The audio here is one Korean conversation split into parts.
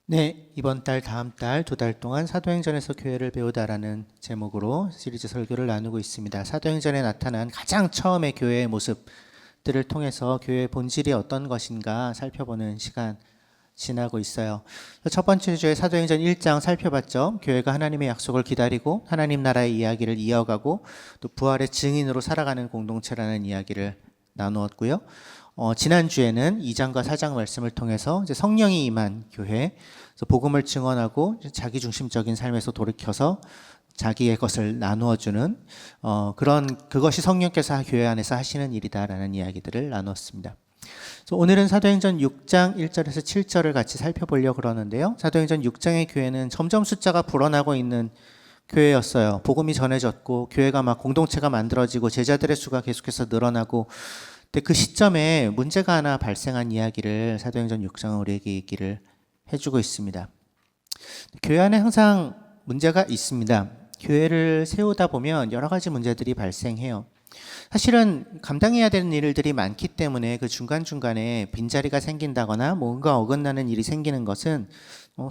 네, 이번 달, 다음 달, 두 달 동안 사도행전에서 교회를 배우다라는 제목으로 시리즈 설교를 나누고 있습니다. 사도행전에 나타난 가장 처음의 교회의 모습들을 통해서 교회의 본질이 어떤 것인가 살펴보는 시간 지나고 있어요. 첫 번째 주에 사도행전 1장 살펴봤죠. 교회가 하나님의 약속을 기다리고 하나님 나라의 이야기를 이어가고 또 부활의 증인으로 살아가는 공동체라는 이야기를 나누었고요. 지난주에는 2장과 4장 말씀을 통해서 이제 성령이 임한 교회, 그래서 복음을 증언하고 자기 중심적인 삶에서 돌이켜서 자기의 것을 나누어주는 그것이 성령께서 교회 안에서 하시는 일이다라는 이야기들을 나눴습니다. 그래서 오늘은 사도행전 6장 1절에서 7절을 같이 살펴보려고 그러는데요. 사도행전 6장의 교회는 점점 숫자가 불어나고 있는 교회였어요. 복음이 전해졌고 교회가 막 공동체가 만들어지고 제자들의 수가 계속해서 늘어나고, 근데 그 시점에 문제가 하나 발생한 이야기를 사도행전 6장은 우리에게 얘기를 해주고 있습니다. 교회 안에 항상 문제가 있습니다. 교회를 세우다 보면 여러 가지 문제들이 발생해요. 사실은 감당해야 되는 일들이 많기 때문에 그 중간중간에 빈자리가 생긴다거나 뭔가 어긋나는 일이 생기는 것은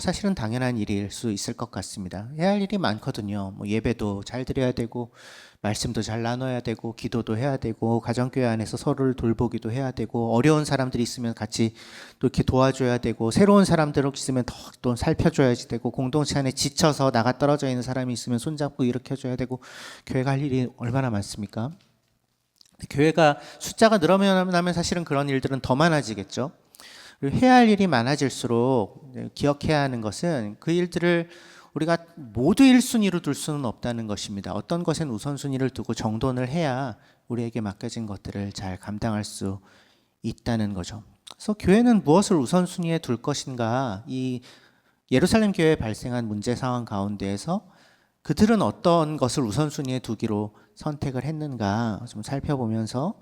사실은 당연한 일일 수 있을 것 같습니다. 해야 할 일이 많거든요. 예배도 잘 드려야 되고, 말씀도 잘 나눠야 되고, 기도도 해야 되고, 가정교회 안에서 서로를 돌보기도 해야 되고, 어려운 사람들이 있으면 같이 또 이렇게 도와줘야 되고, 새로운 사람들 있으면 또 살펴줘야지 되고, 공동체 안에 지쳐서 나가 떨어져 있는 사람이 있으면 손잡고 일으켜줘야 되고, 교회가 할 일이 얼마나 많습니까? 교회가 숫자가 늘어나면 사실은 그런 일들은 더 많아지겠죠. 그리고 해야 할 일이 많아질수록 기억해야 하는 것은 그 일들을 우리가 모두 1순위로 둘 수는 없다는 것입니다. 어떤 것엔 우선순위를 두고 정돈을 해야 우리에게 맡겨진 것들을 잘 감당할 수 있다는 거죠. 그래서 교회는 무엇을 우선순위에 둘 것인가, 이 예루살렘 교회에 발생한 문제 상황 가운데에서 그들은 어떤 것을 우선순위에 두기로 선택을 했는가 좀 살펴보면서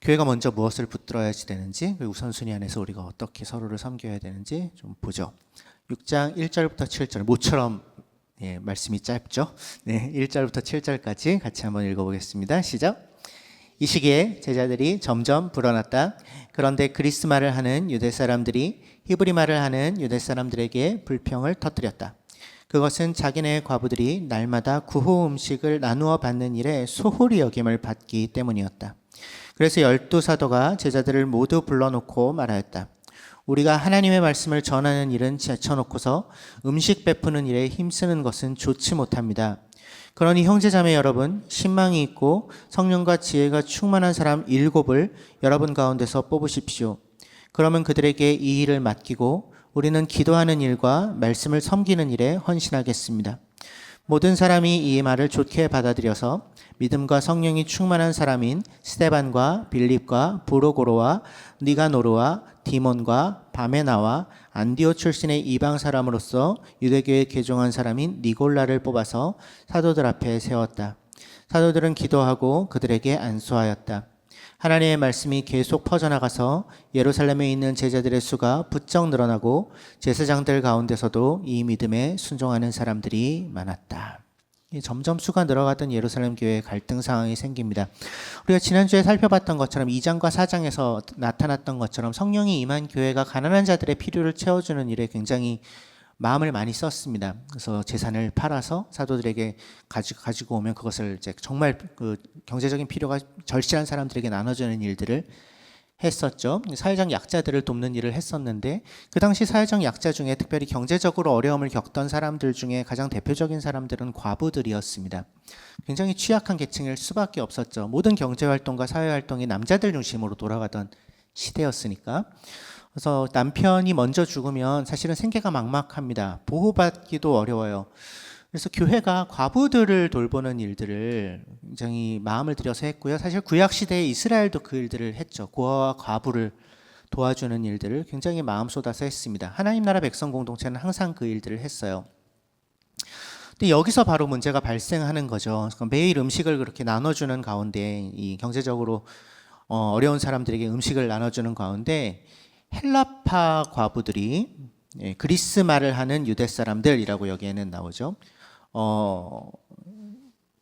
교회가 먼저 무엇을 붙들어야지 되는지, 그 우선순위 안에서 우리가 어떻게 서로를 섬겨야 되는지 좀 보죠. 6장 1절부터 7절, 모처럼 말씀이 짧죠. 1절부터 7절까지 같이 한번 읽어보겠습니다. 시작. 이 시기에 제자들이 점점 불어났다. 그런데 그리스 말을 하는 유대 사람들이 히브리 말을 하는 유대 사람들에게 불평을 터뜨렸다. 그것은 자기네 과부들이 날마다 구호 음식을 나누어 받는 일에 소홀히 여김을 받기 때문이었다. 그래서 12사도가 제자들을 모두 불러놓고 말하였다. 우리가 하나님의 말씀을 전하는 일은 제쳐놓고서 음식 베푸는 일에 힘쓰는 것은 좋지 못합니다. 그러니 형제자매 여러분, 신망이 있고 성령과 지혜가 충만한 사람 7을 여러분 가운데서 뽑으십시오. 그러면 그들에게 이 일을 맡기고 우리는 기도하는 일과 말씀을 섬기는 일에 헌신하겠습니다. 모든 사람이 이 말을 좋게 받아들여서 믿음과 성령이 충만한 사람인 스데반과 빌립과 브로고로와 니가노르와 디몬과 바메나와 안디오 출신의 이방 사람으로서 유대교에 개종한 사람인 니골라를 뽑아서 사도들 앞에 세웠다. 사도들은 기도하고 그들에게 안수하였다. 하나님의 말씀이 계속 퍼져나가서 예루살렘에 있는 제자들의 수가 부쩍 늘어나고 제사장들 가운데서도 이 믿음에 순종하는 사람들이 많았다. 점점 수가 늘어가던 예루살렘 교회에 갈등 상황이 생깁니다. 우리가 지난주에 살펴봤던 것처럼 2장과 4장에서 나타났던 것처럼 성령이 임한 교회가 가난한 자들의 필요를 채워주는 일에 굉장히 마음을 많이 썼습니다. 그래서 재산을 팔아서 사도들에게 가지고 오면 그것을 이제 정말 그 경제적인 필요가 절실한 사람들에게 나눠주는 일들을 했었죠. 사회적 약자들을 돕는 일을 했었는데, 그 당시 사회적 약자 중에 특별히 경제적으로 어려움을 겪던 사람들 중에 가장 대표적인 사람들은 과부들이었습니다. 굉장히 취약한 계층일 수밖에 없었죠. 모든 경제활동과 사회활동이 남자들 중심으로 돌아가던 시대였으니까. 그래서 남편이 먼저 죽으면 사실은 생계가 막막합니다. 보호받기도 어려워요. 그래서 교회가 과부들을 돌보는 일들을 굉장히 마음을 들여서 했고요. 사실 구약시대에 이스라엘도 그 일들을 했죠. 고아와 과부를 도와주는 일들을 굉장히 마음 쏟아서 했습니다. 하나님 나라 백성 공동체는 항상 그 일들을 했어요. 근데 여기서 바로 문제가 발생하는 거죠. 매일 음식을 그렇게 나눠주는 가운데, 이 경제적으로 어려운 사람들에게 음식을 나눠주는 가운데 헬라파 과부들이, 그리스 말을 하는 유대 사람들이라고 여기에는 나오죠.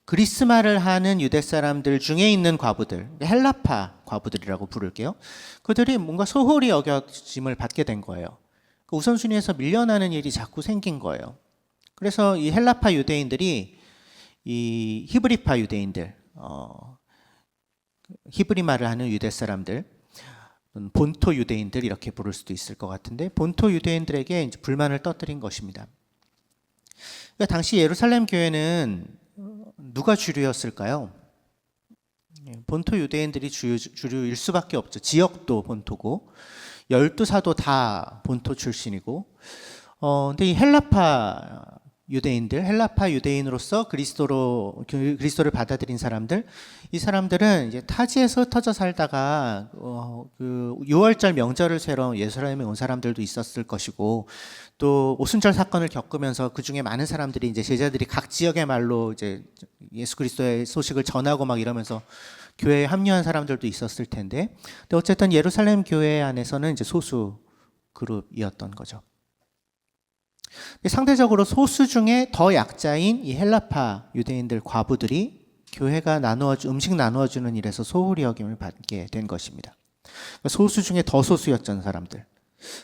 그리스 말을 하는 유대 사람들 중에 있는 과부들, 헬라파 과부들이라고 부를게요. 그들이 뭔가 소홀히 여겨짐을 받게 된 거예요. 그 우선순위에서 밀려나는 일이 자꾸 생긴 거예요. 그래서 이 헬라파 유대인들이 이 히브리파 유대인들, 히브리 말을 하는 유대 사람들, 본토 유대인들 이렇게 부를 수도 있을 것 같은데 본토 유대인들에게 이제 불만을 떠들인 것입니다. 그러니까 당시 예루살렘 교회는 누가 주류였을까요? 본토 유대인들이 주류일 수밖에 없죠. 지역도 본토고 12사도 다 본토 출신이고 근데 이 헬라파 유대인으로서 그리스도를 받아들인 사람들, 이 사람들은 이제 타지에서 흩어져 살다가 그 6월절 명절을 쇠러 예루살렘에 온 사람들도 있었을 것이고, 또 오순절 사건을 겪으면서 그 중에 많은 사람들이 이제 제자들이 각 지역의 말로 이제 예수 그리스도의 소식을 전하고 막 이러면서 교회에 합류한 사람들도 있었을 텐데, 근데 어쨌든 예루살렘 교회 안에서는 이제 소수 그룹이었던 거죠. 상대적으로 소수 중에 더 약자인 이 헬라파 유대인들 과부들이 교회가 음식 나누어주는 일에서 소홀히 여김을 받게 된 것입니다. 소수 중에 더 소수였던 사람들,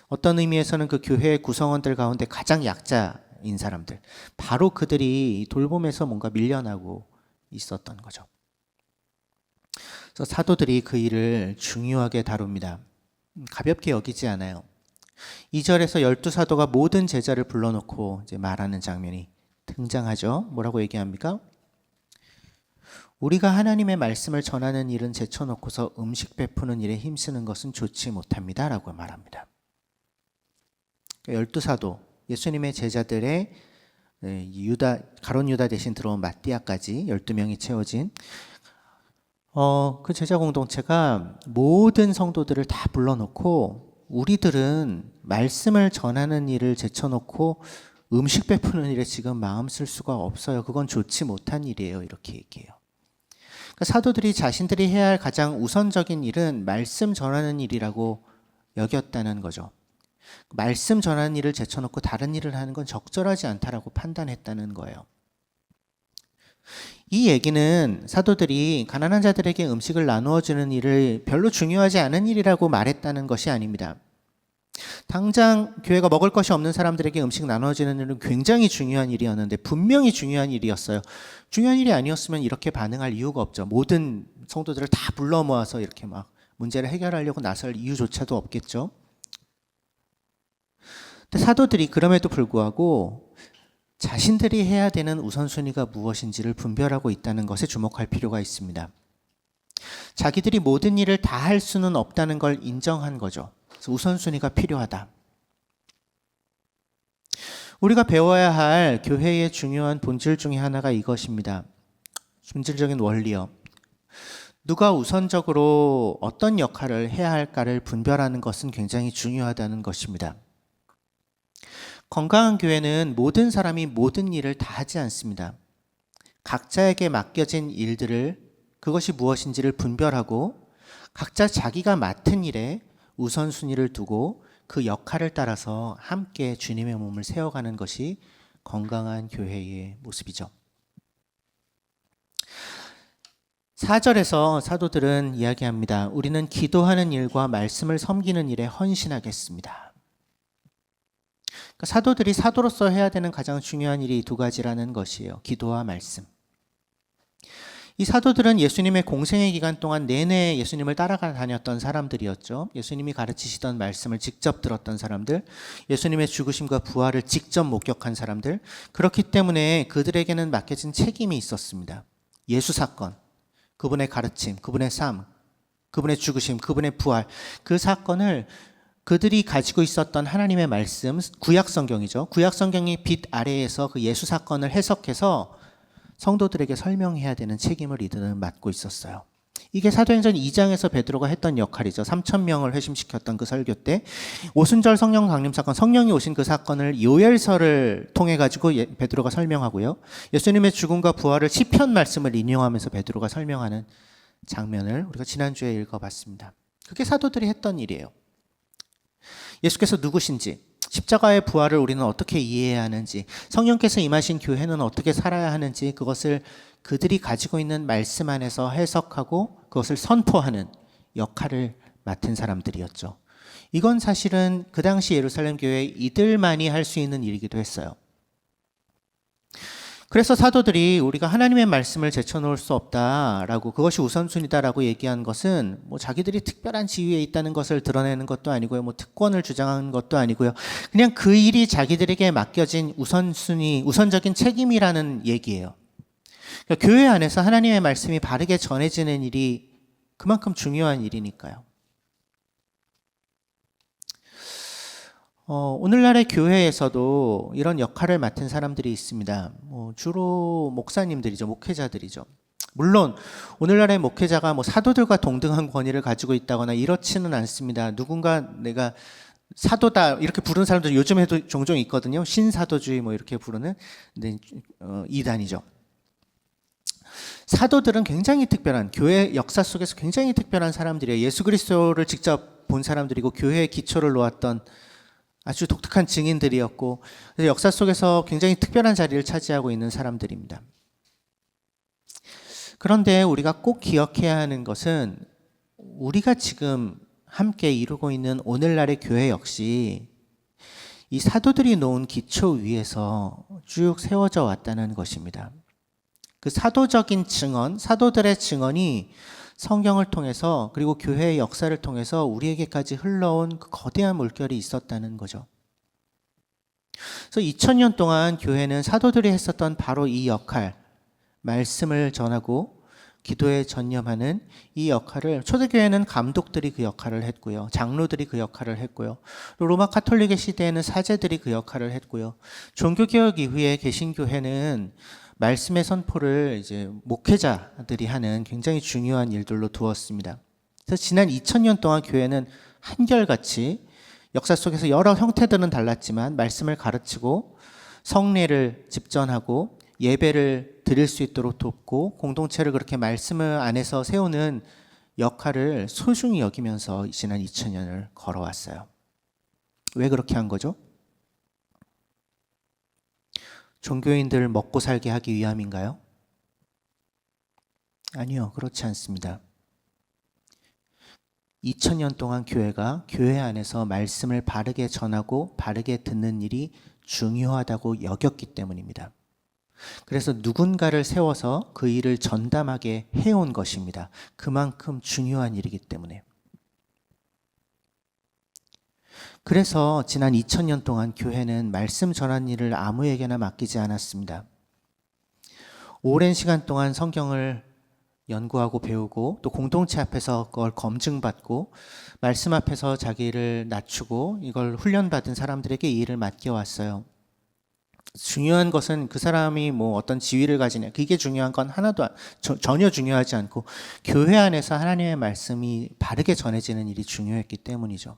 어떤 의미에서는 그 교회의 구성원들 가운데 가장 약자인 사람들, 바로 그들이 돌봄에서 뭔가 밀려나고 있었던 거죠. 그래서 사도들이 그 일을 중요하게 다룹니다. 가볍게 여기지 않아요. 2절에서 12사도가 모든 제자를 불러놓고 이제 말하는 장면이 등장하죠. 뭐라고 얘기합니까? 우리가 하나님의 말씀을 전하는 일은 제쳐놓고서 음식 베푸는 일에 힘쓰는 것은 좋지 못합니다 라고 말합니다. 12사도, 예수님의 제자들의 가룟 유다 대신 들어온 마띠아까지 12명이 채워진 그 제자 공동체가 모든 성도들을 다 불러놓고, 우리들은 말씀을 전하는 일을 제쳐놓고 음식 베푸는 일에 지금 마음 쓸 수가 없어요. 그건 좋지 못한 일이에요. 이렇게 얘기해요. 그러니까 사도들이 자신들이 해야 할 가장 우선적인 일은 말씀 전하는 일이라고 여겼다는 거죠. 말씀 전하는 일을 제쳐놓고 다른 일을 하는 건 적절하지 않다라고 판단했다는 거예요. 이 얘기는 사도들이 가난한 자들에게 음식을 나누어 주는 일을 별로 중요하지 않은 일이라고 말했다는 것이 아닙니다. 당장 교회가 먹을 것이 없는 사람들에게 음식 나누어 주는 일은 굉장히 중요한 일이었는데, 분명히 중요한 일이었어요. 중요한 일이 아니었으면 이렇게 반응할 이유가 없죠. 모든 성도들을 다 불러 모아서 이렇게 막 문제를 해결하려고 나설 이유조차도 없겠죠. 근데 사도들이 그럼에도 불구하고 자신들이 해야 되는 우선순위가 무엇인지를 분별하고 있다는 것에 주목할 필요가 있습니다. 자기들이 모든 일을 다 할 수는 없다는 걸 인정한 거죠. 그래서 우선순위가 필요하다. 우리가 배워야 할 교회의 중요한 본질 중에 하나가 이것입니다. 본질적인 원리요. 누가 우선적으로 어떤 역할을 해야 할까를 분별하는 것은 굉장히 중요하다는 것입니다. 건강한 교회는 모든 사람이 모든 일을 다 하지 않습니다. 각자에게 맡겨진 일들을, 그것이 무엇인지를 분별하고 각자 자기가 맡은 일에 우선순위를 두고 그 역할을 따라서 함께 주님의 몸을 세워가는 것이 건강한 교회의 모습이죠. 4절에서 사도들은 이야기합니다. 우리는 기도하는 일과 말씀을 섬기는 일에 헌신하겠습니다. 사도들이 사도로서 해야 되는 가장 중요한 일이 두 가지라는 것이에요. 기도와 말씀. 이 사도들은 예수님의 공생의 기간 동안 내내 예수님을 따라가 다녔던 사람들이었죠. 예수님이 가르치시던 말씀을 직접 들었던 사람들, 예수님의 죽으심과 부활을 직접 목격한 사람들, 그렇기 때문에 그들에게는 맡겨진 책임이 있었습니다. 예수 사건, 그분의 가르침, 그분의 삶, 그분의 죽으심, 그분의 부활, 그 사건을 그들이 가지고 있었던 하나님의 말씀, 구약 성경이죠. 구약 성경의 빛 아래에서 그 예수 사건을 해석해서 성도들에게 설명해야 되는 책임을 이들은 맡고 있었어요. 이게 사도행전 2장에서 베드로가 했던 역할이죠. 3,000명을 회심시켰던 그 설교 때 오순절 성령 강림 사건, 성령이 오신 그 사건을 요엘서를 통해 가지고 베드로가 설명하고요. 예수님의 죽음과 부활을 시편 말씀을 인용하면서 베드로가 설명하는 장면을 우리가 지난주에 읽어봤습니다. 그게 사도들이 했던 일이에요. 예수께서 누구신지, 십자가의 부활을 우리는 어떻게 이해해야 하는지, 성령께서 임하신 교회는 어떻게 살아야 하는지, 그것을 그들이 가지고 있는 말씀 안에서 해석하고 그것을 선포하는 역할을 맡은 사람들이었죠. 이건 사실은 그 당시 예루살렘 교회 이들만이 할 수 있는 일이기도 했어요. 그래서 사도들이 우리가 하나님의 말씀을 제쳐놓을 수 없다라고, 그것이 우선순위다라고 얘기한 것은 뭐 자기들이 특별한 지위에 있다는 것을 드러내는 것도 아니고요, 뭐 특권을 주장하는 것도 아니고요, 그냥 그 일이 자기들에게 맡겨진 우선적인 책임이라는 얘기예요. 그러니까 교회 안에서 하나님의 말씀이 바르게 전해지는 일이 그만큼 중요한 일이니까요. 오늘날의 교회에서도 이런 역할을 맡은 사람들이 있습니다. 주로 목사님들이죠, 목회자들이죠. 물론 오늘날의 목회자가 뭐 사도들과 동등한 권위를 가지고 있다거나 이렇지는 않습니다. 누군가 내가 사도다 이렇게 부르는 사람들 요즘에도 종종 있거든요. 신사도주의 뭐 이렇게 부르는, 근데 이단이죠. 사도들은 굉장히 특별한, 교회 역사 속에서 굉장히 특별한 사람들이에요. 예수 그리스도를 직접 본 사람들이고 교회의 기초를 놓았던 아주 독특한 증인들이었고, 역사 속에서 굉장히 특별한 자리를 차지하고 있는 사람들입니다. 그런데 우리가 꼭 기억해야 하는 것은, 우리가 지금 함께 이루고 있는 오늘날의 교회 역시 이 사도들이 놓은 기초 위에서 쭉 세워져 왔다는 것입니다. 그 사도적인 증언, 사도들의 증언이 성경을 통해서, 그리고 교회의 역사를 통해서 우리에게까지 흘러온 그 거대한 물결이 있었다는 거죠. 그래서 2000년 동안 교회는 사도들이 했었던 바로 이 역할, 말씀을 전하고 기도에 전념하는 이 역할을, 초대교회는 감독들이 그 역할을 했고요, 장로들이 그 역할을 했고요, 로마 카톨릭의 시대에는 사제들이 그 역할을 했고요, 종교개혁 이후에 개신교회는 말씀의 선포를 이제 목회자들이 하는 굉장히 중요한 일들로 두었습니다. 그래서 지난 2000년 동안 교회는 한결같이 역사 속에서 여러 형태들은 달랐지만 말씀을 가르치고 성례를 집전하고 예배를 드릴 수 있도록 돕고 공동체를 그렇게 말씀 안에서 세우는 역할을 소중히 여기면서 지난 2000년을 걸어왔어요. 왜 그렇게 한 거죠? 종교인들 먹고 살게 하기 위함인가요? 아니요, 그렇지 않습니다. 2000년 동안 교회가 교회 안에서 말씀을 바르게 전하고 바르게 듣는 일이 중요하다고 여겼기 때문입니다. 그래서 누군가를 세워서 그 일을 전담하게 해온 것입니다. 그만큼 중요한 일이기 때문에. 그래서 지난 2000년 동안 교회는 말씀 전하는 일을 아무에게나 맡기지 않았습니다. 오랜 시간 동안 성경을 연구하고 배우고, 또 공동체 앞에서 그걸 검증받고 말씀 앞에서 자기를 낮추고 이걸 훈련받은 사람들에게 이 일을 맡겨왔어요. 중요한 것은 그 사람이 뭐 어떤 지위를 가지냐, 그게 중요한 건 하나도 전혀 중요하지 않고, 교회 안에서 하나님의 말씀이 바르게 전해지는 일이 중요했기 때문이죠.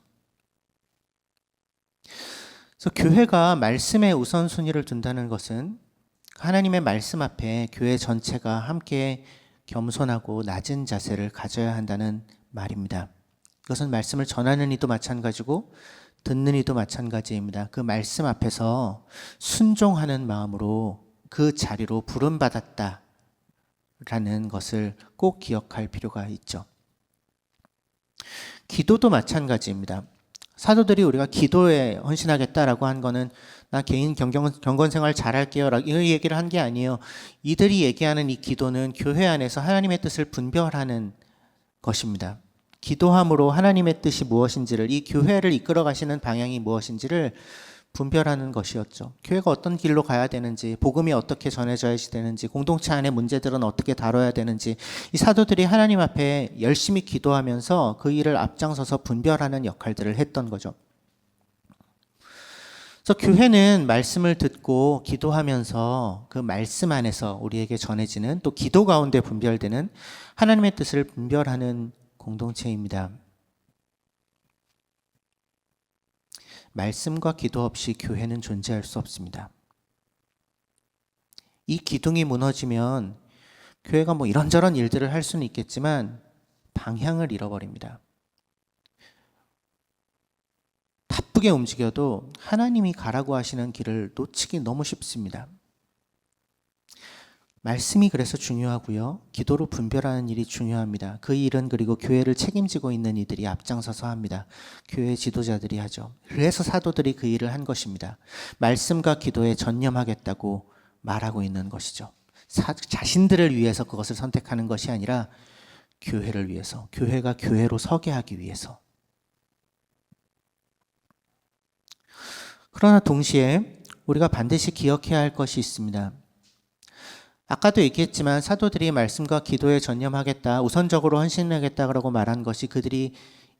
그래서 교회가 말씀에 우선순위를 둔다는 것은 하나님의 말씀 앞에 교회 전체가 함께 겸손하고 낮은 자세를 가져야 한다는 말입니다. 이것은 말씀을 전하는 이도 마찬가지고 듣는 이도 마찬가지입니다. 그 말씀 앞에서 순종하는 마음으로 그 자리로 부름받았다라는 것을 꼭 기억할 필요가 있죠. 기도도 마찬가지입니다. 사도들이 우리가 기도에 헌신하겠다라고 한 거는 나 개인 경건 생활 잘할게요 라고 이 얘기를 한 게 아니에요. 이들이 얘기하는 이 기도는 교회 안에서 하나님의 뜻을 분별하는 것입니다. 기도함으로 하나님의 뜻이 무엇인지를, 이 교회를 이끌어 가시는 방향이 무엇인지를 분별하는 것이었죠. 교회가 어떤 길로 가야 되는지, 복음이 어떻게 전해져야 되는지, 공동체 안의 문제들은 어떻게 다뤄야 되는지, 이 사도들이 하나님 앞에 열심히 기도하면서 그 일을 앞장서서 분별하는 역할들을 했던 거죠. 그래서 교회는 말씀을 듣고 기도하면서 그 말씀 안에서 우리에게 전해지는, 또 기도 가운데 분별되는 하나님의 뜻을 분별하는 공동체입니다. 말씀과 기도 없이 교회는 존재할 수 없습니다. 이 기둥이 무너지면 교회가 뭐 이런저런 일들을 할 수는 있겠지만 방향을 잃어버립니다. 바쁘게 움직여도 하나님이 가라고 하시는 길을 놓치기 너무 쉽습니다. 말씀이 그래서 중요하고요. 기도로 분별하는 일이 중요합니다. 그 일은 그리고 교회를 책임지고 있는 이들이 앞장서서 합니다. 교회 지도자들이 하죠. 그래서 사도들이 그 일을 한 것입니다. 말씀과 기도에 전념하겠다고 말하고 있는 것이죠. 자신들을 위해서 그것을 선택하는 것이 아니라 교회를 위해서, 교회가 교회로 서게 하기 위해서. 그러나 동시에 우리가 반드시 기억해야 할 것이 있습니다. 아까도 얘기했지만 사도들이 말씀과 기도에 전념하겠다, 우선적으로 헌신하겠다고 말한 것이 그들이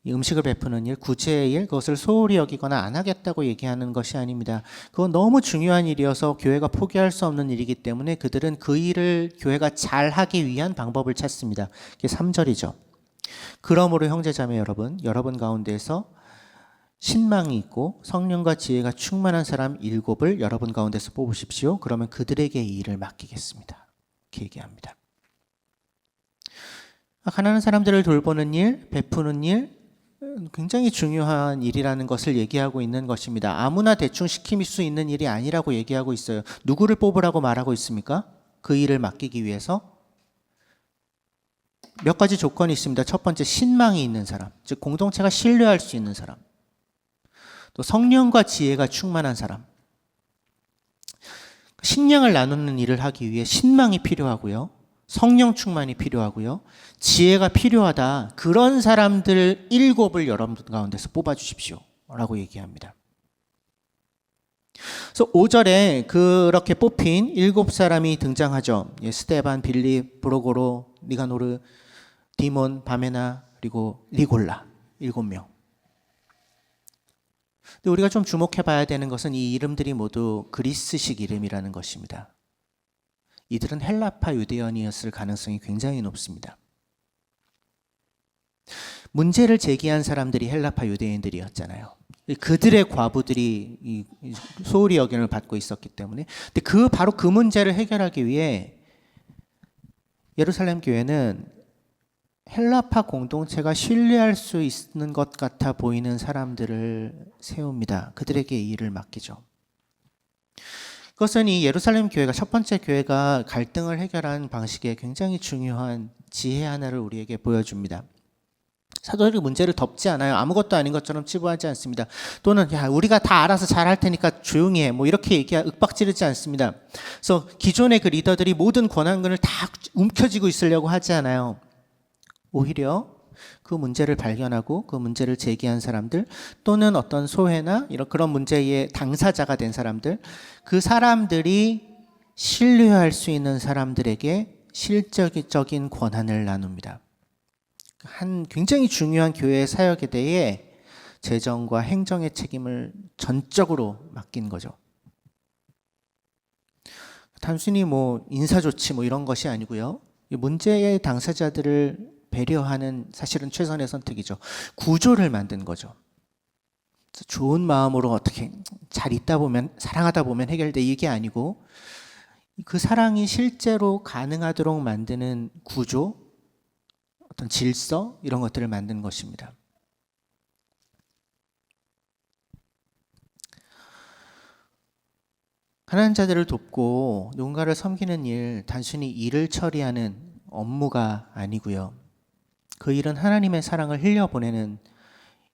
음식을 베푸는 일, 구제의 일, 그것을 소홀히 여기거나 안 하겠다고 얘기하는 것이 아닙니다. 그건 너무 중요한 일이어서 교회가 포기할 수 없는 일이기 때문에 그들은 그 일을 교회가 잘하기 위한 방법을 찾습니다. 그게 3절이죠. 그러므로 형제자매 여러분 가운데서 신망이 있고 성령과 지혜가 충만한 사람 7을 여러분 가운데서 뽑으십시오. 그러면 그들에게 이 일을 맡기겠습니다. 이렇게 얘기합니다. 가난한 사람들을 돌보는 일, 베푸는 일, 굉장히 중요한 일이라는 것을 얘기하고 있는 것입니다. 아무나 대충 시킬 수 있는 일이 아니라고 얘기하고 있어요. 누구를 뽑으라고 말하고 있습니까? 그 일을 맡기기 위해서 몇 가지 조건이 있습니다. 첫 번째, 신망이 있는 사람, 즉 공동체가 신뢰할 수 있는 사람. 또 성령과 지혜가 충만한 사람. 식량을 나누는 일을 하기 위해 신망이 필요하고요. 성령 충만이 필요하고요. 지혜가 필요하다. 그런 사람들 7을 여러분 가운데서 뽑아주십시오. 라고 얘기합니다. 그래서 5절에 그렇게 뽑힌 7사람이 등장하죠. 스데반, 빌립, 브로고로, 니가노르, 디몬, 바메나, 그리고 리골라. 7명. 근데 우리가 좀 주목해 봐야 되는 것은 이 이름들이 모두 그리스식 이름이라는 것입니다. 이들은 헬라파 유대인이었을 가능성이 굉장히 높습니다. 문제를 제기한 사람들이 헬라파 유대인들이었잖아요. 그들의 과부들이 소홀히 여김을 받고 있었기 때문에. 근데 바로 그 문제를 해결하기 위해 예루살렘 교회는 헬라파 공동체가 신뢰할 수 있는 것 같아 보이는 사람들을 세웁니다. 그들에게 이 일을 맡기죠. 그것은 이 예루살렘 교회가 첫 번째 교회가 갈등을 해결한 방식의 굉장히 중요한 지혜 하나를 우리에게 보여줍니다. 사도들이 문제를 덮지 않아요. 아무것도 아닌 것처럼 치부하지 않습니다. 또는 야 우리가 다 알아서 잘할 테니까 조용히 해. 뭐 이렇게 윽박지르지 않습니다. 그래서 기존의 그 리더들이 모든 권한권을 다 움켜쥐고 있으려고 하지 않아요. 오히려 그 문제를 발견하고 그 문제를 제기한 사람들 또는 어떤 소회나 그런 문제의 당사자가 된 사람들, 그 사람들이 신뢰할 수 있는 사람들에게 실질적인 권한을 나눕니다. 한 굉장히 중요한 교회의 사역에 대해 재정과 행정의 책임을 전적으로 맡긴 거죠. 단순히 인사조치 이런 것이 아니고요. 문제의 당사자들을 배려하는 사실은 최선의 선택이죠. 구조를 만든 거죠. 좋은 마음으로 어떻게 잘 있다 보면, 사랑하다 보면 해결돼, 이게 아니고 그 사랑이 실제로 가능하도록 만드는 구조, 어떤 질서, 이런 것들을 만든 것입니다. 가난한 자들을 돕고 누군가를 섬기는 일, 단순히 일을 처리하는 업무가 아니고요. 그 일은 하나님의 사랑을 흘려보내는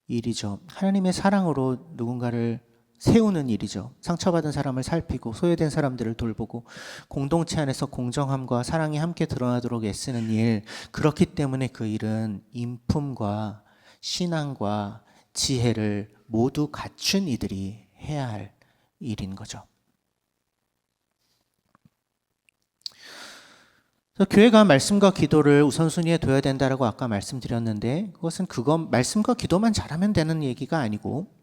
일이죠. 하나님의 사랑으로 누군가를 세우는 일이죠. 상처받은 사람을 살피고 소외된 사람들을 돌보고 공동체 안에서 공정함과 사랑이 함께 드러나도록 애쓰는 일. 그렇기 때문에 그 일은 인품과 신앙과 지혜를 모두 갖춘 이들이 해야 할 일인 거죠. 교회가 말씀과 기도를 우선순위에 둬야 된다라고 아까 말씀드렸는데 그것은 말씀과 기도만 잘하면 되는 얘기가 아니고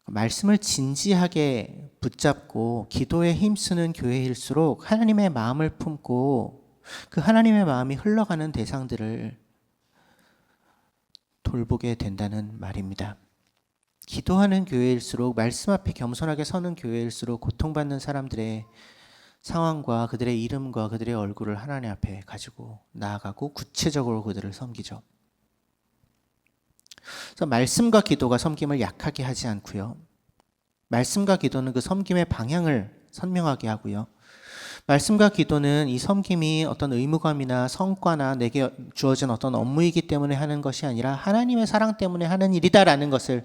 말씀을 진지하게 붙잡고 기도에 힘쓰는 교회일수록 하나님의 마음을 품고 그 하나님의 마음이 흘러가는 대상들을 돌보게 된다는 말입니다. 기도하는 교회일수록 말씀 앞에 겸손하게 서는 교회일수록 고통받는 사람들의 상황과 그들의 이름과 그들의 얼굴을 하나님 앞에 가지고 나아가고 구체적으로 그들을 섬기죠. 그래서 말씀과 기도가 섬김을 약하게 하지 않고요. 말씀과 기도는 그 섬김의 방향을 선명하게 하고요. 말씀과 기도는 이 섬김이 어떤 의무감이나 성과나 내게 주어진 어떤 업무이기 때문에 하는 것이 아니라 하나님의 사랑 때문에 하는 일이다라는 것을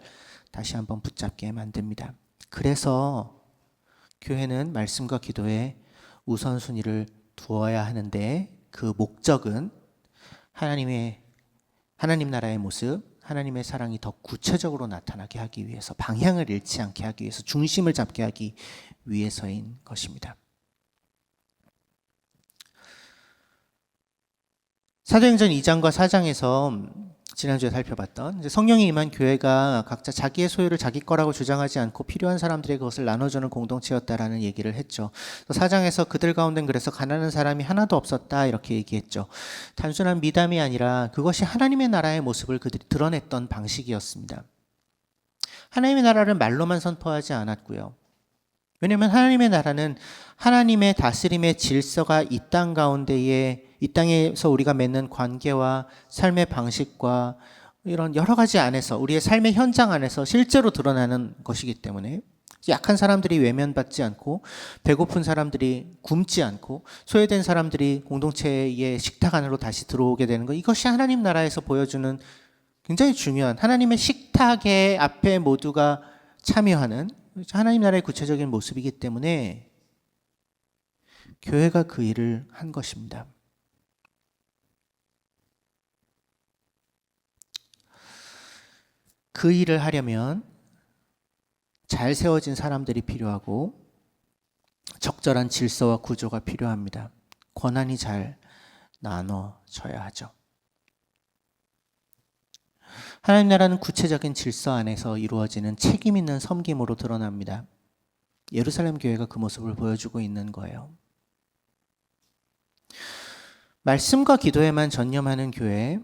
다시 한번 붙잡게 만듭니다. 그래서 교회는 말씀과 기도에 우선순위를 두어야 하는데 그 목적은 하나님 나라의 모습, 하나님의 사랑이 더 구체적으로 나타나게 하기 위해서, 방향을 잃지 않게 하기 위해서, 중심을 잡게 하기 위해서인 것입니다. 사도행전 2장과 4장에서 지난주에 살펴봤던 성령이 임한 교회가 각자 자기의 소유를 자기 거라고 주장하지 않고 필요한 사람들에게 그것을 나눠주는 공동체였다라는 얘기를 했죠. 4장에서 그들 가운데는 그래서 가난한 사람이 하나도 없었다 이렇게 얘기했죠. 단순한 미담이 아니라 그것이 하나님의 나라의 모습을 그들이 드러냈던 방식이었습니다. 하나님의 나라를 말로만 선포하지 않았고요. 왜냐하면 하나님의 나라는 하나님의 다스림의 질서가 이 땅 가운데에, 이 땅에서 우리가 맺는 관계와 삶의 방식과 이런 여러 가지 안에서, 우리의 삶의 현장 안에서 실제로 드러나는 것이기 때문에 약한 사람들이 외면받지 않고, 배고픈 사람들이 굶지 않고, 소외된 사람들이 공동체의 식탁 안으로 다시 들어오게 되는 것, 이것이 하나님 나라에서 보여주는 굉장히 중요한, 하나님의 식탁의 앞에 모두가 참여하는 하나님 나라의 구체적인 모습이기 때문에 교회가 그 일을 한 것입니다. 그 일을 하려면 잘 세워진 사람들이 필요하고 적절한 질서와 구조가 필요합니다. 권한이 잘 나눠져야 하죠. 하나님 나라는 구체적인 질서 안에서 이루어지는 책임 있는 섬김으로 드러납니다. 예루살렘 교회가 그 모습을 보여주고 있는 거예요. 말씀과 기도에만 전념하는 교회,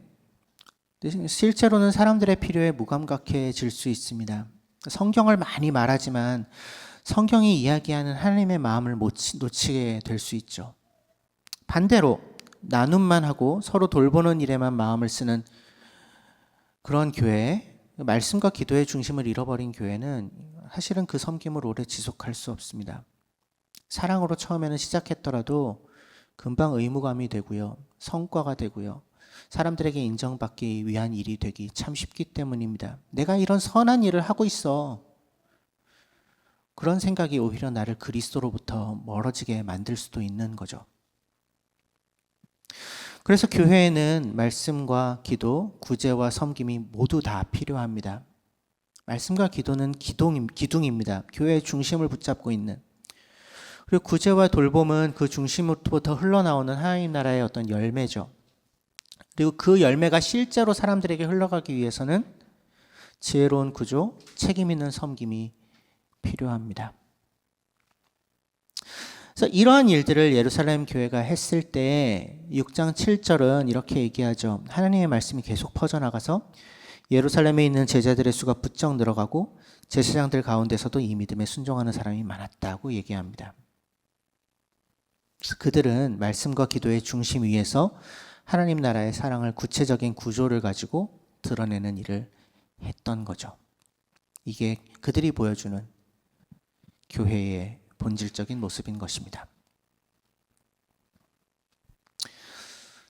실제로는 사람들의 필요에 무감각해질 수 있습니다. 성경을 많이 말하지만 성경이 이야기하는 하나님의 마음을 놓치게 될 수 있죠. 반대로 나눔만 하고 서로 돌보는 일에만 마음을 쓰는 그런 교회, 말씀과 기도의 중심을 잃어버린 교회는 사실은 그 섬김을 오래 지속할 수 없습니다. 사랑으로 처음에는 시작했더라도 금방 의무감이 되고요, 성과가 되고요, 사람들에게 인정받기 위한 일이 되기 참 쉽기 때문입니다. 내가 이런 선한 일을 하고 있어, 그런 생각이 오히려 나를 그리스도로부터 멀어지게 만들 수도 있는 거죠. 그래서 교회에는 말씀과 기도, 구제와 섬김이 모두 다 필요합니다. 말씀과 기도는 기둥입니다. 교회의 중심을 붙잡고 있는. 그리고 구제와 돌봄은 그 중심으로부터 흘러나오는 하나님 나라의 어떤 열매죠. 그리고 그 열매가 실제로 사람들에게 흘러가기 위해서는 지혜로운 구조, 책임 있는 섬김이 필요합니다. 그래서 이러한 일들을 예루살렘 교회가 했을 때 6장 7절은 이렇게 얘기하죠. 하나님의 말씀이 계속 퍼져나가서 예루살렘에 있는 제자들의 수가 부쩍 늘어가고 제사장들 가운데서도 이 믿음에 순종하는 사람이 많았다고 얘기합니다. 그래서 그들은 말씀과 기도의 중심 위에서 하나님 나라의 사랑을 구체적인 구조를 가지고 드러내는 일을 했던 거죠. 이게 그들이 보여주는 교회의 본질적인 모습인 것입니다.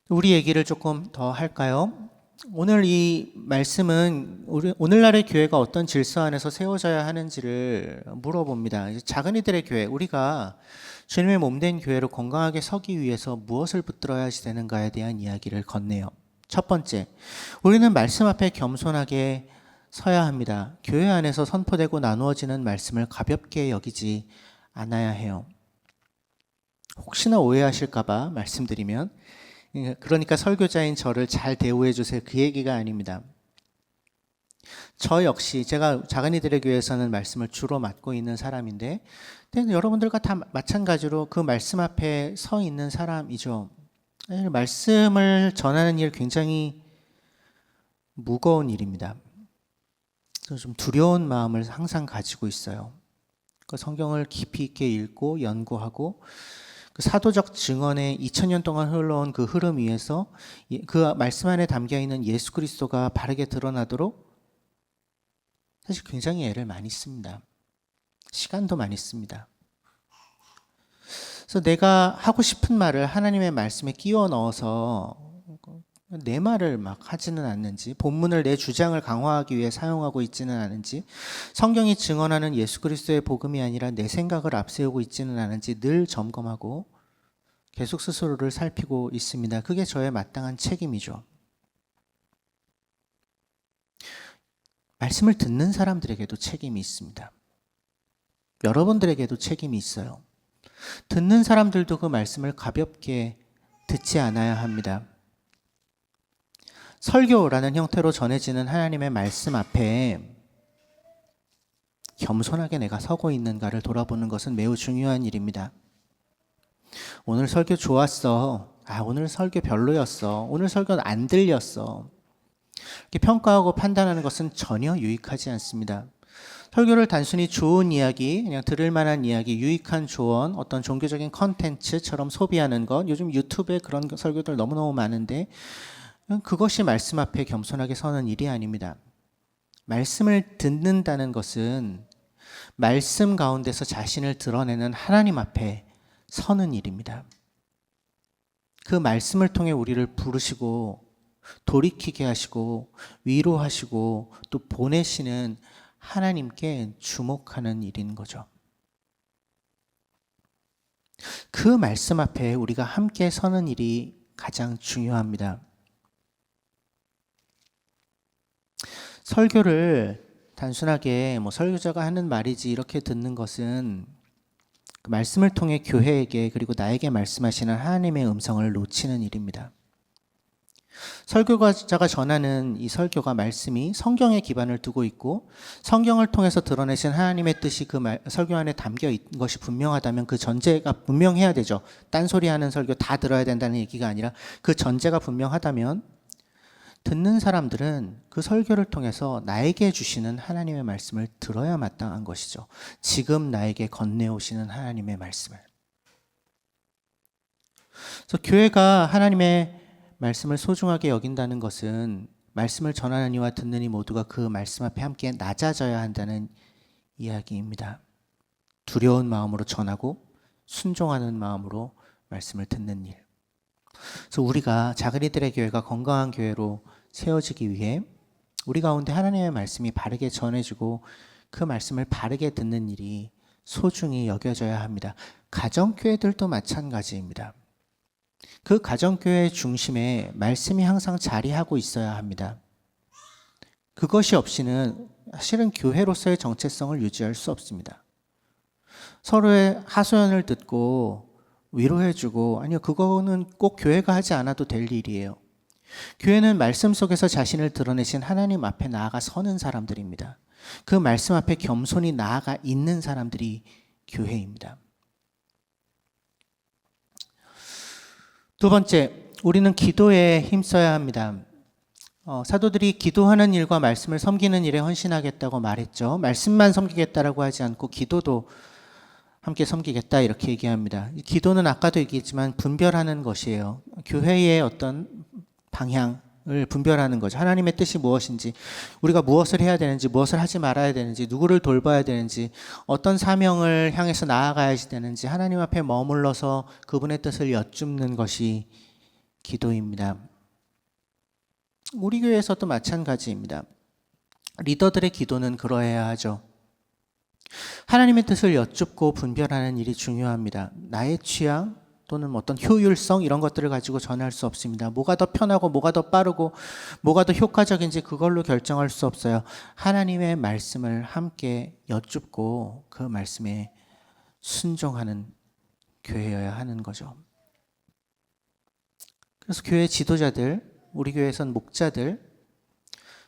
우리 얘기를 조금 더 할까요? 오늘 이 말씀은 오늘날의 교회가 어떤 질서 안에서 세워져야 하는지를 물어봅니다. 작은 이들의 교회, 우리가 주님의 몸된 교회로 건강하게 서기 위해서 무엇을 붙들어야 되는가에 대한 이야기를 건네요. 첫 번째, 우리는 말씀 앞에 겸손하게 서야 합니다. 교회 안에서 선포되고 나누어지는 말씀을 가볍게 여기지 않아야 해요. 혹시나 오해하실까봐 말씀드리면, 그러니까 설교자인 저를 잘 대우해 주세요, 그 얘기가 아닙니다. 저 역시 제가 작은이들의 교회에서는 말씀을 주로 맡고 있는 사람인데, 여러분들과 다 마찬가지로 그 말씀 앞에 서 있는 사람이죠. 말씀을 전하는 일 굉장히 무거운 일입니다. 좀 두려운 마음을 항상 가지고 있어요. 그 성경을 깊이 있게 읽고 연구하고 그 사도적 증언에 2000년 동안 흘러온 그 흐름 위에서 그 말씀 안에 담겨 있는 예수 그리스도가 바르게 드러나도록 사실 굉장히 애를 많이 씁니다. 시간도 많이 씁니다. 그래서 내가 하고 싶은 말을 하나님의 말씀에 끼워 넣어서 내 말을 막 하지는 않는지, 본문을 내 주장을 강화하기 위해 사용하고 있지는 않은지, 성경이 증언하는 예수 그리스도의 복음이 아니라 내 생각을 앞세우고 있지는 않은지 늘 점검하고 계속 스스로를 살피고 있습니다. 그게 저의 마땅한 책임이죠. 말씀을 듣는 사람들에게도 책임이 있습니다. 여러분들에게도 책임이 있어요. 듣는 사람들도 그 말씀을 가볍게 듣지 않아야 합니다. 설교라는 형태로 전해지는 하나님의 말씀 앞에 겸손하게 내가 서고 있는가를 돌아보는 것은 매우 중요한 일입니다. 오늘 설교 좋았어. 오늘 설교 별로였어. 오늘 설교는 안 들렸어. 이렇게 평가하고 판단하는 것은 전혀 유익하지 않습니다. 설교를 단순히 좋은 이야기, 그냥 들을 만한 이야기, 유익한 조언, 어떤 종교적인 컨텐츠처럼 소비하는 것, 요즘 유튜브에 그런 설교들 너무너무 많은데 그것이 말씀 앞에 겸손하게 서는 일이 아닙니다. 말씀을 듣는다는 것은 말씀 가운데서 자신을 드러내는 하나님 앞에 서는 일입니다. 그 말씀을 통해 우리를 부르시고 돌이키게 하시고 위로하시고 또 보내시는 하나님께 주목하는 일인 거죠. 그 말씀 앞에 우리가 함께 서는 일이 가장 중요합니다. 설교를 단순하게 설교자가 하는 말이지 이렇게 듣는 것은 그 말씀을 통해 교회에게 그리고 나에게 말씀하시는 하나님의 음성을 놓치는 일입니다. 설교자가 전하는 이 설교가 말씀이 성경에 기반을 두고 있고 성경을 통해서 드러내신 하나님의 뜻이 그 설교 안에 담겨 있는 것이 분명하다면 그 전제가 분명해야 되죠. 딴소리하는 설교 다 들어야 된다는 얘기가 아니라 그 전제가 분명하다면 듣는 사람들은 그 설교를 통해서 나에게 주시는 하나님의 말씀을 들어야 마땅한 것이죠. 지금 나에게 건네오시는 하나님의 말씀을. 그래서 교회가 하나님의 말씀을 소중하게 여긴다는 것은 말씀을 전하는 이와 듣는 이 모두가 그 말씀 앞에 함께 낮아져야 한다는 이야기입니다. 두려운 마음으로 전하고 순종하는 마음으로 말씀을 듣는 일. 그래서 우리가 작은 이들의 교회가 건강한 교회로 세워지기 위해 우리 가운데 하나님의 말씀이 바르게 전해지고 그 말씀을 바르게 듣는 일이 소중히 여겨져야 합니다. 가정교회들도 마찬가지입니다. 그 가정교회의 중심에 말씀이 항상 자리하고 있어야 합니다. 그것이 없이는 사실은 교회로서의 정체성을 유지할 수 없습니다. 서로의 하소연을 듣고 위로해주고, 아니요, 그거는 꼭 교회가 하지 않아도 될 일이에요. 교회는 말씀 속에서 자신을 드러내신 하나님 앞에 나아가 서는 사람들입니다. 그 말씀 앞에 겸손히 나아가 있는 사람들이 교회입니다. 두 번째, 우리는 기도에 힘써야 합니다. 사도들이 기도하는 일과 말씀을 섬기는 일에 헌신하겠다고 말했죠. 말씀만 섬기겠다라고 하지 않고 기도도 함께 섬기겠다 이렇게 얘기합니다. 기도는 아까도 얘기했지만 분별하는 것이에요. 교회의 어떤 방향을 분별하는 거죠. 하나님의 뜻이 무엇인지, 우리가 무엇을 해야 되는지, 무엇을 하지 말아야 되는지, 누구를 돌봐야 되는지, 어떤 사명을 향해서 나아가야 되는지 하나님 앞에 머물러서 그분의 뜻을 여쭙는 것이 기도입니다. 우리 교회에서도 마찬가지입니다. 리더들의 기도는 그러해야 하죠. 하나님의 뜻을 여쭙고 분별하는 일이 중요합니다. 나의 취향 또는 어떤 효율성 이런 것들을 가지고 전할 수 없습니다. 뭐가 더 편하고 뭐가 더 빠르고 뭐가 더 효과적인지 그걸로 결정할 수 없어요. 하나님의 말씀을 함께 여쭙고 그 말씀에 순종하는 교회여야 하는 거죠. 그래서 교회 지도자들, 우리 교회에선 목자들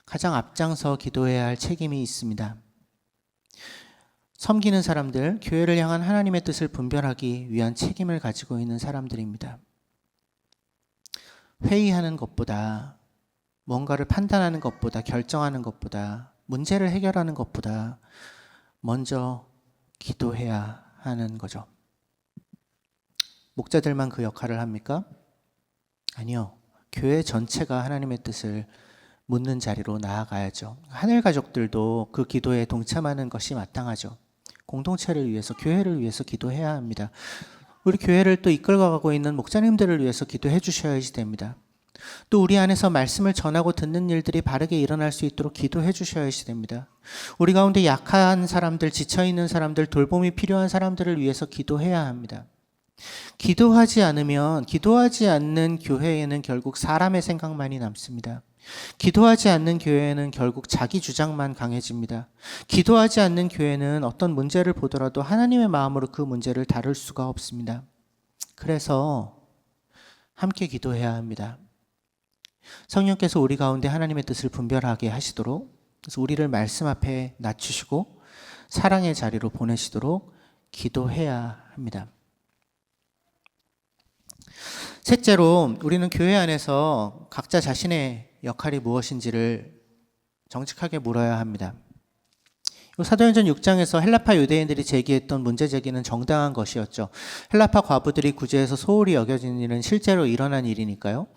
가장 앞장서 기도해야 할 책임이 있습니다. 섬기는 사람들, 교회를 향한 하나님의 뜻을 분별하기 위한 책임을 가지고 있는 사람들입니다. 회의하는 것보다, 뭔가를 판단하는 것보다, 결정하는 것보다, 문제를 해결하는 것보다 먼저 기도해야 하는 거죠. 목자들만 그 역할을 합니까? 아니요. 교회 전체가 하나님의 뜻을 묻는 자리로 나아가야죠. 하늘 가족들도 그 기도에 동참하는 것이 마땅하죠. 공동체를 위해서, 교회를 위해서 기도해야 합니다. 우리 교회를 또 이끌어가고 있는 목사님들을 위해서 기도해 주셔야지 됩니다. 또 우리 안에서 말씀을 전하고 듣는 일들이 바르게 일어날 수 있도록 기도해 주셔야지 됩니다. 우리 가운데 약한 사람들, 지쳐있는 사람들, 돌봄이 필요한 사람들을 위해서 기도해야 합니다. 기도하지 않는 교회에는 결국 사람의 생각만이 남습니다. 기도하지 않는 교회는 결국 자기 주장만 강해집니다. 기도하지 않는 교회는 어떤 문제를 보더라도 하나님의 마음으로 그 문제를 다룰 수가 없습니다. 그래서 함께 기도해야 합니다. 성령께서 우리 가운데 하나님의 뜻을 분별하게 하시도록, 그래서 우리를 말씀 앞에 낮추시고 사랑의 자리로 보내시도록 기도해야 합니다. 셋째로, 우리는 교회 안에서 각자 자신의 역할이 무엇인지를 정직하게 물어야 합니다. 사도행전 6장에서 헬라파 유대인들이 제기했던 문제 제기는 정당한 것이었죠. 헬라파 과부들이 구제해서 소홀히 여겨진 일은 실제로 일어난 일이니까요.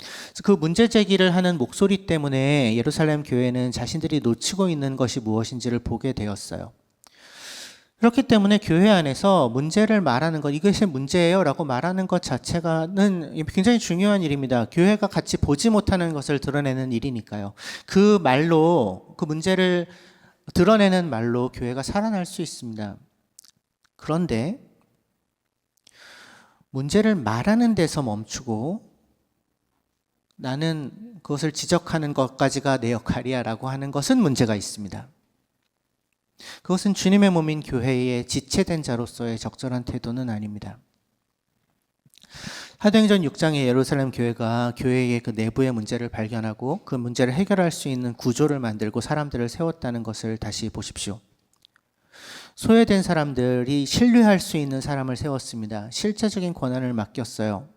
그 문제 제기를 하는 목소리 때문에 예루살렘 교회는 자신들이 놓치고 있는 것이 무엇인지를 보게 되었어요. 그렇기 때문에 교회 안에서 문제를 말하는 것, 이것이 문제예요 라고 말하는 것 자체가는 굉장히 중요한 일입니다. 교회가 같이 보지 못하는 것을 드러내는 일이니까요. 그 말로, 그 문제를 드러내는 말로 교회가 살아날 수 있습니다. 그런데 문제를 말하는 데서 멈추고 나는 그것을 지적하는 것까지가 내 역할이야 라고 하는 것은 문제가 있습니다. 그것은 주님의 몸인 교회의 지체된 자로서의 적절한 태도는 아닙니다. 사도행전 6장의 예루살렘 교회가 교회의 그 내부의 문제를 발견하고 그 문제를 해결할 수 있는 구조를 만들고 사람들을 세웠다는 것을 다시 보십시오. 소외된 사람들이 신뢰할 수 있는 사람을 세웠습니다. 실제적인 권한을 맡겼어요.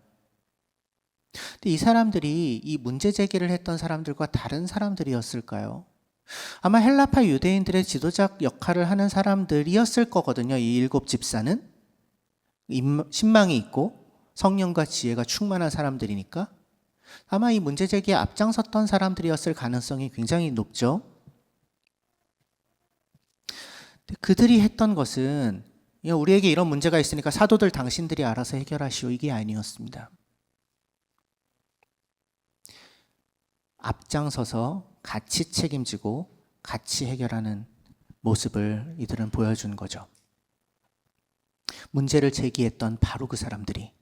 근데 이 사람들이 이 문제 제기를 했던 사람들과 다른 사람들이었을까요? 아마 헬라파 유대인들의 지도자 역할을 하는 사람들이었을 거거든요. 이 7 집사는 신망이 있고 성령과 지혜가 충만한 사람들이니까 아마 이 문제 제기에 앞장섰던 사람들이었을 가능성이 굉장히 높죠. 그들이 했던 것은 우리에게 이런 문제가 있으니까 사도들 당신들이 알아서 해결하시오, 이게 아니었습니다. 앞장서서 같이 책임지고 같이 해결하는 모습을 이들은 보여준 거죠. 문제를 제기했던 바로 그 사람들이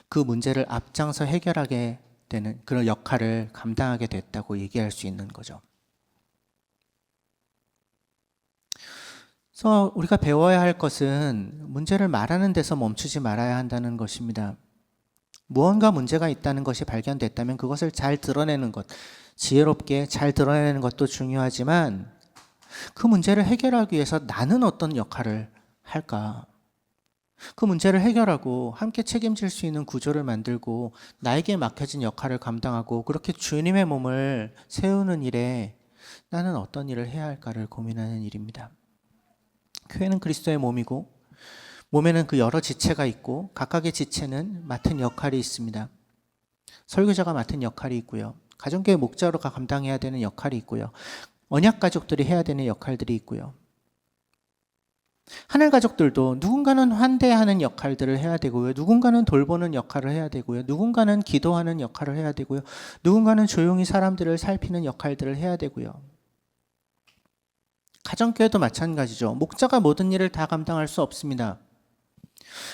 그 문제를 앞장서 해결하게 되는 그런 역할을 감당하게 됐다고 얘기할 수 있는 거죠. 그래서 우리가 배워야 할 것은 문제를 말하는 데서 멈추지 말아야 한다는 것입니다. 무언가 문제가 있다는 것이 발견됐다면 그것을 잘 드러내는 것, 지혜롭게 잘 드러내는 것도 중요하지만 그 문제를 해결하기 위해서 나는 어떤 역할을 할까? 그 문제를 해결하고 함께 책임질 수 있는 구조를 만들고 나에게 맡겨진 역할을 감당하고 그렇게 주님의 몸을 세우는 일에 나는 어떤 일을 해야 할까를 고민하는 일입니다. 교회는 그리스도의 몸이고 몸에는 그 여러 지체가 있고 각각의 지체는 맡은 역할이 있습니다. 설교자가 맡은 역할이 있고요. 가정교회 목자로가 감당해야 되는 역할이 있고요. 언약 가족들이 해야 되는 역할들이 있고요. 하늘 가족들도 누군가는 환대하는 역할들을 해야 되고요. 누군가는 돌보는 역할을 해야 되고요. 누군가는 기도하는 역할을 해야 되고요. 누군가는 조용히 사람들을 살피는 역할들을 해야 되고요. 가정교회도 마찬가지죠. 목자가 모든 일을 다 감당할 수 없습니다.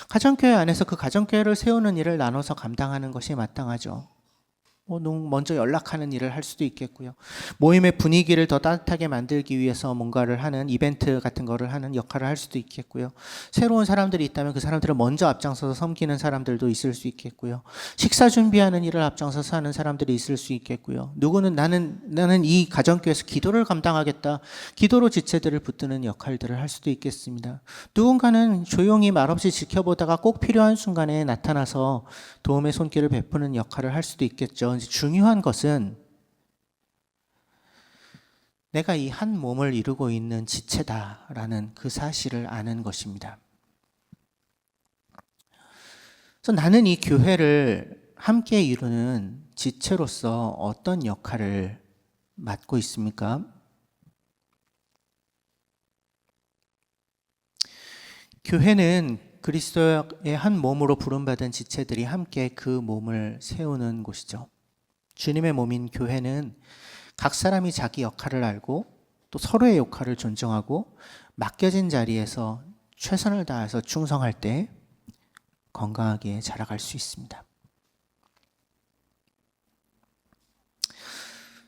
가정교회 안에서 그 가정교회를 세우는 일을 나눠서 감당하는 것이 마땅하죠. 먼저 연락하는 일을 할 수도 있겠고요. 모임의 분위기를 더 따뜻하게 만들기 위해서 뭔가를 하는 이벤트 같은 거를 하는 역할을 할 수도 있겠고요. 새로운 사람들이 있다면 그 사람들을 먼저 앞장서서 섬기는 사람들도 있을 수 있겠고요. 식사 준비하는 일을 앞장서서 하는 사람들이 있을 수 있겠고요. 누구는 나는 이 가정교회에서 기도를 감당하겠다. 기도로 지체들을 붙드는 역할들을 할 수도 있겠습니다. 누군가는 조용히 말없이 지켜보다가 꼭 필요한 순간에 나타나서 도움의 손길을 베푸는 역할을 할 수도 있겠죠. 중요한 것은 내가 이 한 몸을 이루고 있는 지체다라는 그 사실을 아는 것입니다. 그래서 나는 이 교회를 함께 이루는 지체로서 어떤 역할을 맡고 있습니까? 교회는 그리스도의 한 몸으로 부름받은 지체들이 함께 그 몸을 세우는 곳이죠. 주님의 몸인 교회는 각 사람이 자기 역할을 알고 또 서로의 역할을 존중하고 맡겨진 자리에서 최선을 다해서 충성할 때 건강하게 자라갈 수 있습니다.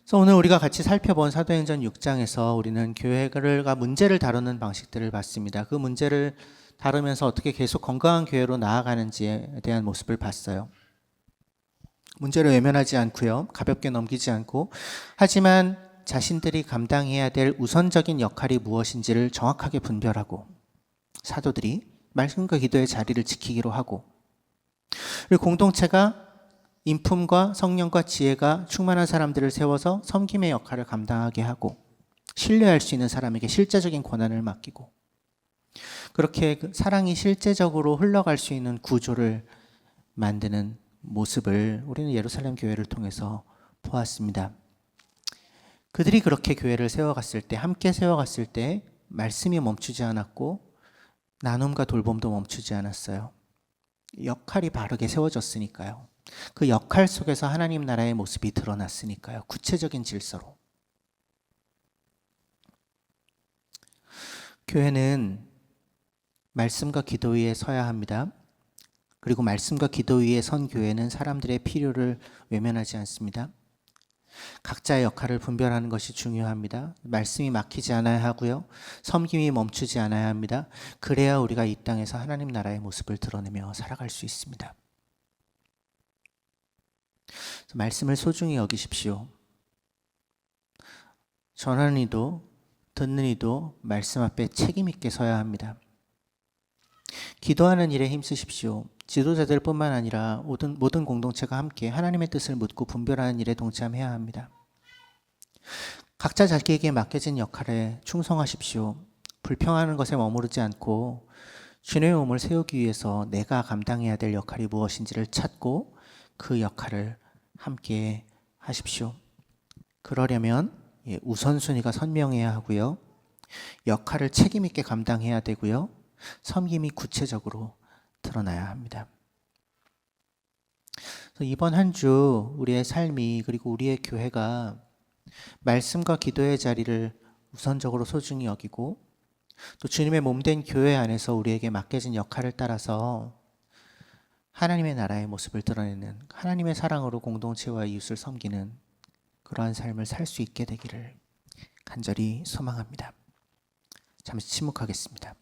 그래서 오늘 우리가 같이 살펴본 사도행전 6장에서 우리는 교회가 문제를 다루는 방식들을 봤습니다. 그 문제를 다루면서 어떻게 계속 건강한 교회로 나아가는지에 대한 모습을 봤어요. 문제를 외면하지 않고요. 가볍게 넘기지 않고, 하지만 자신들이 감당해야 될 우선적인 역할이 무엇인지를 정확하게 분별하고, 사도들이 말씀과 기도의 자리를 지키기로 하고, 그리고 공동체가 인품과 성령과 지혜가 충만한 사람들을 세워서 섬김의 역할을 감당하게 하고, 신뢰할 수 있는 사람에게 실제적인 권한을 맡기고, 그렇게 사랑이 실제적으로 흘러갈 수 있는 구조를 만드는 모습을 우리는 예루살렘 교회를 통해서 보았습니다. 그들이 그렇게 교회를 세워갔을 때, 함께 세워갔을 때 말씀이 멈추지 않았고 나눔과 돌봄도 멈추지 않았어요. 역할이 바르게 세워졌으니까요. 그 역할 속에서 하나님 나라의 모습이 드러났으니까요. 구체적인 질서로. 교회는 말씀과 기도 위에 서야 합니다. 그리고 말씀과 기도 위에 선 교회는 사람들의 필요를 외면하지 않습니다. 각자의 역할을 분별하는 것이 중요합니다. 말씀이 막히지 않아야 하고요. 섬김이 멈추지 않아야 합니다. 그래야 우리가 이 땅에서 하나님 나라의 모습을 드러내며 살아갈 수 있습니다. 말씀을 소중히 여기십시오. 전하는 이도 듣는 이도 말씀 앞에 책임 있게 서야 합니다. 기도하는 일에 힘쓰십시오. 지도자들 뿐만 아니라 모든 공동체가 함께 하나님의 뜻을 묻고 분별하는 일에 동참해야 합니다. 각자 자기에게 맡겨진 역할에 충성하십시오. 불평하는 것에 머무르지 않고 주님의 몸을 세우기 위해서 내가 감당해야 될 역할이 무엇인지를 찾고 그 역할을 함께 하십시오. 그러려면 우선순위가 선명해야 하고요. 역할을 책임 있게 감당해야 되고요. 섬김이 구체적으로 드러나야 합니다. 이번 한 주 우리의 삶이 그리고 우리의 교회가 말씀과 기도의 자리를 우선적으로 소중히 여기고 또 주님의 몸된 교회 안에서 우리에게 맡겨진 역할을 따라서 하나님의 나라의 모습을 드러내는 하나님의 사랑으로 공동체와 이웃을 섬기는 그러한 삶을 살 수 있게 되기를 간절히 소망합니다. 잠시 침묵하겠습니다.